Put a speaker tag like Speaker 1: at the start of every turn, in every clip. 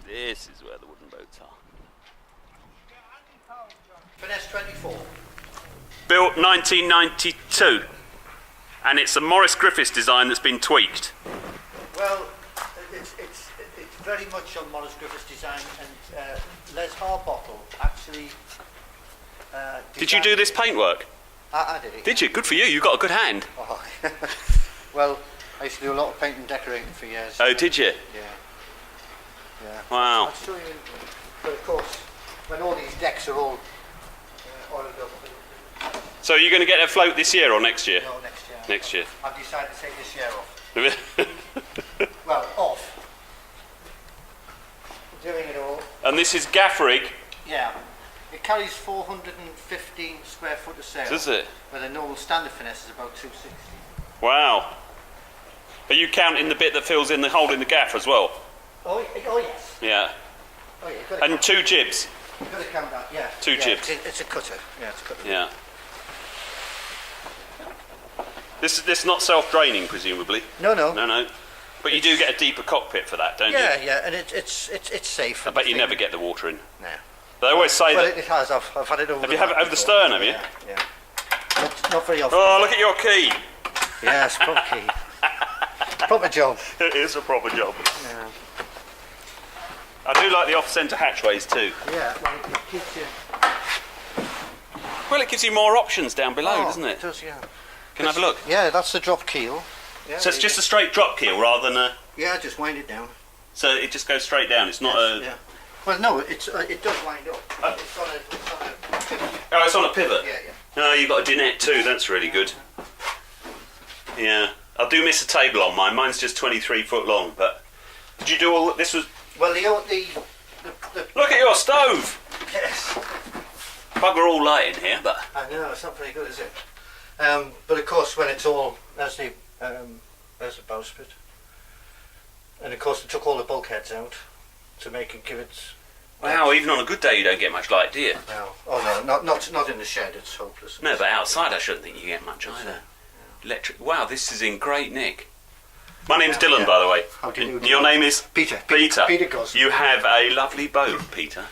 Speaker 1: This is where the wooden boats are.
Speaker 2: Finesse 24.
Speaker 1: Built 1992, and it's a Maurice Griffiths design that's been tweaked.
Speaker 2: Well, it's very much on Maurice Griffiths design, and Les Harbottle actually.
Speaker 1: Did you do this paintwork?
Speaker 2: I did it.
Speaker 1: Did you? Good for you. You got a good hand.
Speaker 2: Oh. Well, I used to do a lot of painting and decorating for years.
Speaker 1: Oh, did you?
Speaker 2: Yeah. Yeah.
Speaker 1: Wow.
Speaker 2: I'll show you. But of course, when all these decks are all oiled up.
Speaker 1: So you're going to get a float this year or next year?
Speaker 2: No, next year.
Speaker 1: Next year.
Speaker 2: I've decided to take this year off. Well, off. Doing it all.
Speaker 1: And this is gaff rig.
Speaker 2: Yeah. It carries 415 square foot of sail.
Speaker 1: Does it?
Speaker 2: Where the normal standard finesse is about 260.
Speaker 1: Wow. Are you counting the bit that fills in the hole in the gaff as well?
Speaker 2: Oh yes.
Speaker 1: Yeah.
Speaker 2: Oh yeah. You've got to
Speaker 1: And 2 jibs.
Speaker 2: You've got to count that. Yeah.
Speaker 1: Two jibs.
Speaker 2: It's a cutter. Yeah, it's a cutter.
Speaker 1: Yeah. This is not self-draining, presumably.
Speaker 2: No.
Speaker 1: No. But you do get a deeper cockpit for that, don't you?
Speaker 2: Yeah, and it's safe.
Speaker 1: I bet you never get the water in.
Speaker 2: No.
Speaker 1: They always say
Speaker 2: well,
Speaker 1: that.
Speaker 2: It has. I've had it over.
Speaker 1: Have you had it over the stern? Have you?
Speaker 2: Yeah. Not very often.
Speaker 1: Oh, look at your key.
Speaker 2: Yes, proper key. Proper job.
Speaker 1: It is a proper job.
Speaker 2: Yeah.
Speaker 1: I do like the off-centre hatchways too.
Speaker 2: Yeah. Well, it keeps you.
Speaker 1: Well, it gives you more options down below,
Speaker 2: Oh,
Speaker 1: doesn't it?
Speaker 2: It does. Yeah.
Speaker 1: Can I have a look?
Speaker 2: Yeah, that's the drop keel. Yeah,
Speaker 1: So it's just a straight drop keel rather than a.
Speaker 2: Yeah, just wind it down.
Speaker 1: So it just goes straight down. It's not a.
Speaker 2: Yeah. Well, no, it does wind up.
Speaker 1: Oh.
Speaker 2: It's on a pivot.
Speaker 1: Oh, it's on a pivot.
Speaker 2: Yeah.
Speaker 1: Oh, you've got a dinette too. That's really good. Yeah, I do miss a table on mine. Mine's just 23 foot long. But did you do all this? Was
Speaker 2: Well, the
Speaker 1: look at your stove.
Speaker 2: yes.
Speaker 1: Bugger all light in here, but
Speaker 2: I know it's not very good, is it? But of course, when it's all there's the bowsprit, and of course they took all the bulkheads out to make it give it.
Speaker 1: wow, even on a good day you don't get much light, do you?
Speaker 2: No, oh no, not in the shed. It's hopeless.
Speaker 1: No, but outside I shouldn't think you get much either.
Speaker 2: Yeah.
Speaker 1: Electric. Wow, this is in great nick. My name's Dylan, by the way.
Speaker 2: How do you do?
Speaker 1: Your name is
Speaker 2: Peter.
Speaker 1: Peter.
Speaker 2: Peter Gos.
Speaker 1: You have a lovely boat, Peter.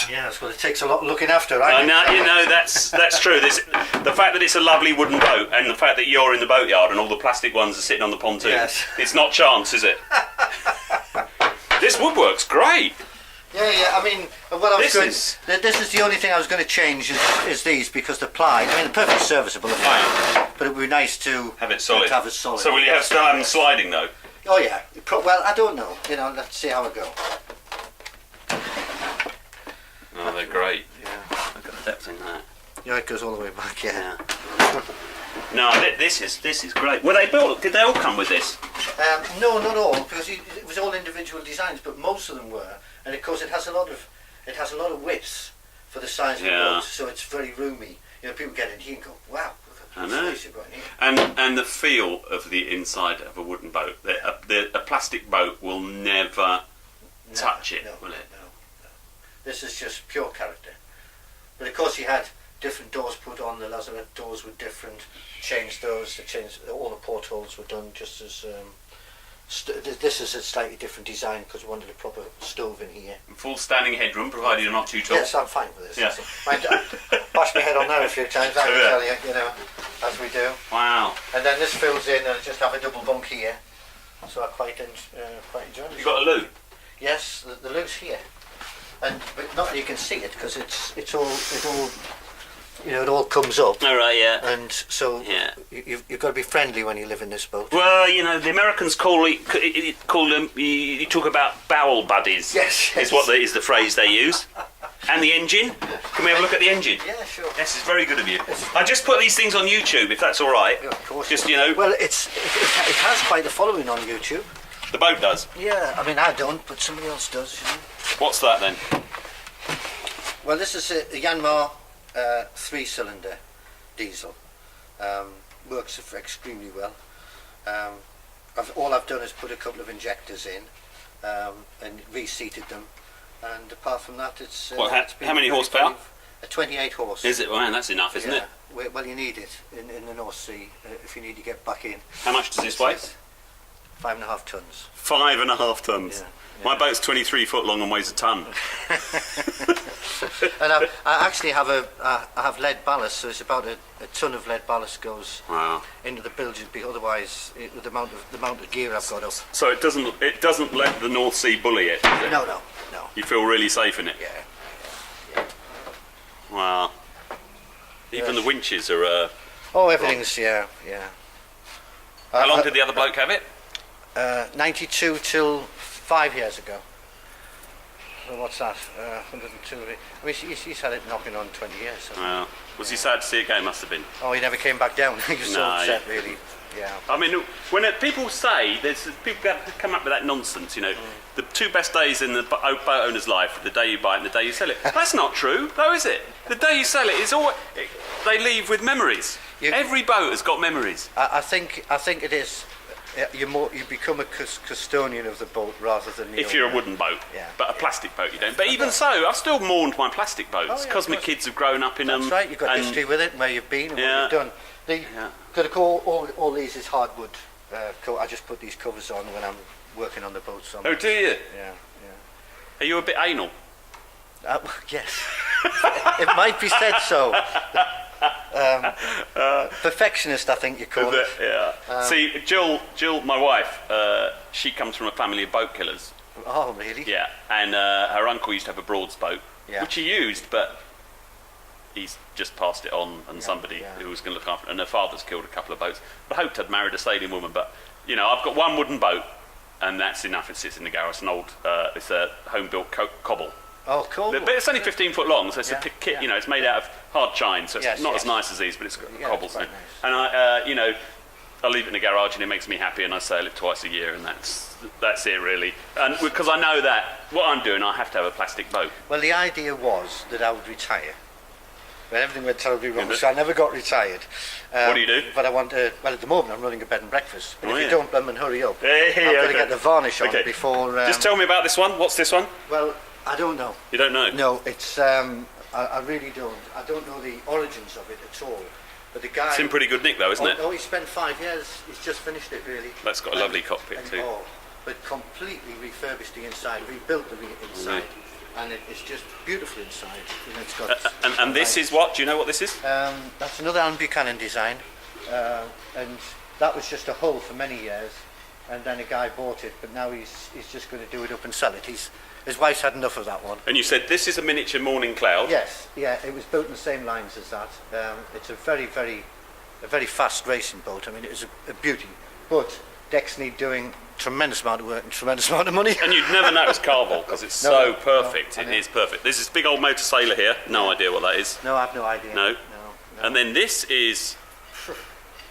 Speaker 2: Yes, well, it takes a lot looking after, right?
Speaker 1: I know, you know, that's true. The fact that it's a lovely wooden boat and the fact that you're in the boatyard and all the plastic ones are sitting on the pontoon,
Speaker 2: yes.
Speaker 1: It's not chance, is it? This woodwork's great.
Speaker 2: Yeah. I mean, this is the only thing I was going to change is these, because the ply. I mean, they're perfectly serviceable, they're fine, but it would be nice to
Speaker 1: have it solid. So will you still have them sliding though?
Speaker 2: Oh yeah. Well, I don't know. You know, let's see how it go.
Speaker 1: Oh, they're great.
Speaker 2: Yeah.
Speaker 1: Look at the depth in that.
Speaker 2: Yeah, it goes all the way back. Yeah.
Speaker 1: No, this is great. Were they built? Did they all come with this?
Speaker 2: No, not all, because it was all individual designs, but most of them were. And of course, it has a lot of width for the size of the boat, so it's very roomy. You know, people get in here and go, "Wow, look at the space you've got in here."
Speaker 1: And the feel of the inside of a wooden boat. A plastic boat will never touch it, will it?
Speaker 2: No. This is just pure character. But of course, he had different doors put on. The lazarette doors were different. Changed those. All the portholes were done just as. This is a slightly different design because we wanted a proper stove in here.
Speaker 1: Full standing headroom, provided you're not too tall.
Speaker 2: Yes, I'm fine with this.
Speaker 1: Yeah.
Speaker 2: I bashed my head on there a few times. I can tell you, you know, as we do.
Speaker 1: Wow.
Speaker 2: And then this fills in, and I just have a double bunk here. So I quite enjoy it.
Speaker 1: You got a loo?
Speaker 2: Yes, the loo's here. But not that you can see it because it all you know, it all comes up.
Speaker 1: All right, yeah.
Speaker 2: And so you've got to be friendly when you live in this boat.
Speaker 1: Well, you know, the Americans call them. You talk about bowel buddies.
Speaker 2: Yes.
Speaker 1: Is the phrase they use. And the engine. Can we have a look at the engine?
Speaker 2: Yeah, sure.
Speaker 1: This is very good of you. I just put these things on YouTube, if that's all right.
Speaker 2: Yeah, of course.
Speaker 1: Just, you know.
Speaker 2: Well, it has quite a following on YouTube.
Speaker 1: The boat does.
Speaker 2: Yeah, I mean I don't, but somebody else does. You know?
Speaker 1: What's that then?
Speaker 2: Well, this is a Yanmar 3-cylinder diesel. Works extremely well. All I've done is put a couple of injectors in and reseated them, and apart from that, it's.
Speaker 1: How many horsepower?
Speaker 2: 28 horse.
Speaker 1: Is it? Well, that's enough, isn't it?
Speaker 2: Well, you need it in the North Sea if you need to get back in.
Speaker 1: How much does this weigh?
Speaker 2: 5.5 tons.
Speaker 1: 5.5 tons.
Speaker 2: Yeah,
Speaker 1: My
Speaker 2: yeah.
Speaker 1: boat's 23 foot long and weighs a ton.
Speaker 2: And I actually have I have lead ballast, so it's about a ton of lead ballast goes
Speaker 1: Wow.
Speaker 2: into the bilge. Otherwise, with the amount of gear I've got up.
Speaker 1: So it doesn't let the North Sea bully it, does it?
Speaker 2: No.
Speaker 1: You feel really safe in it.
Speaker 2: Yeah.
Speaker 1: Wow. Even the winches are.
Speaker 2: Oh, everything's yeah.
Speaker 1: How long did the other bloke have it?
Speaker 2: 92 till 5 years ago. So what's that? 102. I mean, he's had it knocking on 20 years. So.
Speaker 1: Wow. Was he sad to see it go? Must have been.
Speaker 2: Oh, he never came back down. He was so
Speaker 1: No,
Speaker 2: upset, really. Yeah.
Speaker 1: I mean, when people say people come up with that nonsense, you know, the two best days in the boat owner's life are the day you buy it and the day you sell it. That's not true, though, is it? The day you sell it is always they leave with memories. Every boat has got memories.
Speaker 2: I think it is. You become a custodian of the boat rather than the
Speaker 1: If you're a
Speaker 2: owner.
Speaker 1: wooden boat,
Speaker 2: Yeah.
Speaker 1: but a plastic boat you don't. But even so, I've still mourned my plastic boats
Speaker 2: Oh, yeah,
Speaker 1: because
Speaker 2: of
Speaker 1: my
Speaker 2: course.
Speaker 1: kids have grown up in them.
Speaker 2: That's right. You've got
Speaker 1: and-
Speaker 2: history with it, and where you've been, and
Speaker 1: Yeah.
Speaker 2: what you've done.
Speaker 1: Yeah.
Speaker 2: Got to call all these is hardwood. I just put these covers on when I'm working on the boat. So
Speaker 1: Oh, do you?
Speaker 2: Yeah.
Speaker 1: Are you a bit anal?
Speaker 2: Yes. It might be said so. Perfectionist, I think you call it.
Speaker 1: Yeah. See, Jill, my wife, she comes from a family of boat killers.
Speaker 2: Oh, really?
Speaker 1: Yeah, and her uncle used to have a Broads boat,
Speaker 2: Yeah.
Speaker 1: which he used, but he's just passed it on, and somebody
Speaker 2: yeah.
Speaker 1: who was going to look after it. And her father's killed a couple of boats. I hoped I'd married a sailing woman, but you know, I've got one wooden boat, and that's enough. It sits in the garage. It's an old, it's a home-built cobble.
Speaker 2: Oh, cool.
Speaker 1: But it's only 15 foot long, so it's
Speaker 2: Yeah,
Speaker 1: a kit.
Speaker 2: yeah.
Speaker 1: You know, it's made out of hard chine, so it's
Speaker 2: Yes,
Speaker 1: not
Speaker 2: yes.
Speaker 1: as nice as these, but it's got
Speaker 2: Yeah,
Speaker 1: cobbles.
Speaker 2: it's quite
Speaker 1: in it.
Speaker 2: nice.
Speaker 1: And I, you know, I leave it in the garage, and it makes me happy, and I sail it twice a year, and that's it really. And because I know that what I'm doing, I have to have a plastic boat.
Speaker 2: Well, the idea was that I would retire. But everything went terribly wrong,
Speaker 1: Is it?
Speaker 2: so I never got retired.
Speaker 1: What do you do?
Speaker 2: But I want to. Well, at the moment, I'm running a bed and breakfast. But
Speaker 1: Oh,
Speaker 2: if
Speaker 1: yeah.
Speaker 2: you don't plumb and hurry up,
Speaker 1: Hey,
Speaker 2: I've got
Speaker 1: okay.
Speaker 2: to get the varnish on
Speaker 1: Okay.
Speaker 2: before.
Speaker 1: Just tell me about this one. What's this one?
Speaker 2: Well, I don't know.
Speaker 1: You don't know?
Speaker 2: No, it's. I really don't. I don't know the origins of it at all. But the guy.
Speaker 1: It's in pretty good nick though, isn't it?
Speaker 2: Oh, he spent 5 years. He's just finished it, really.
Speaker 1: That's got a lovely cockpit too.
Speaker 2: Oh, but completely refurbished the inside, rebuilt the inside, and it's just beautiful inside. And it's got.
Speaker 1: And this is what? Do you know what this is?
Speaker 2: That's another Alan Buchanan design, and that was just a hull for many years, and then a guy bought it, but now he's just going to do it up and sell it. His wife's had enough of that one.
Speaker 1: And you said this is a miniature Morning Cloud.
Speaker 2: Yes, yeah, it was built in the same lines as that. It's a very fast racing boat. I mean, it is a beauty, but decks need doing tremendous amount of work and tremendous amount of money.
Speaker 1: And you'd never notice Carvel because it's
Speaker 2: No,
Speaker 1: so
Speaker 2: no,
Speaker 1: perfect.
Speaker 2: no, I
Speaker 1: It
Speaker 2: know.
Speaker 1: is perfect. There's this big old motor sailor here. No idea what that is.
Speaker 2: No, I have no idea.
Speaker 1: No.
Speaker 2: No.
Speaker 1: And then this is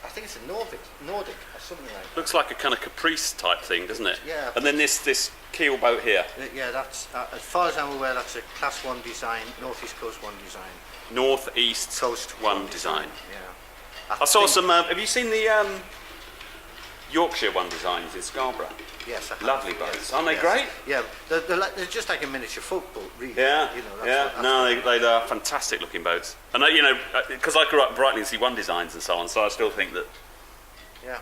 Speaker 2: I think it's a Nordic or something like that.
Speaker 1: looks like a kind of caprice type thing, doesn't it?
Speaker 2: Yeah.
Speaker 1: And then this keel boat here,
Speaker 2: Yeah, that's as far as I'm aware, that's a Class 1 design, Northeast Coast 1 design.
Speaker 1: Northeast
Speaker 2: Coast
Speaker 1: One design.
Speaker 2: Yeah.
Speaker 1: I saw
Speaker 2: think-
Speaker 1: some. Have you seen the Yorkshire One designs in Scarborough?
Speaker 2: Yes, I have,
Speaker 1: Lovely
Speaker 2: yes,
Speaker 1: boats. Aren't they
Speaker 2: yes.
Speaker 1: great?
Speaker 2: Yeah, they're just like a miniature folk boat, really.
Speaker 1: Yeah,
Speaker 2: You know, that's
Speaker 1: yeah.
Speaker 2: what- that's
Speaker 1: No,
Speaker 2: what-
Speaker 1: they are fantastic looking boats. And you know, because I grew up in Brighton and see One designs and so on, so I still think that.
Speaker 2: Yeah.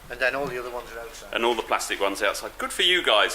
Speaker 2: And then all the other ones are outside.
Speaker 1: And all the plastic ones outside. Good for you guys.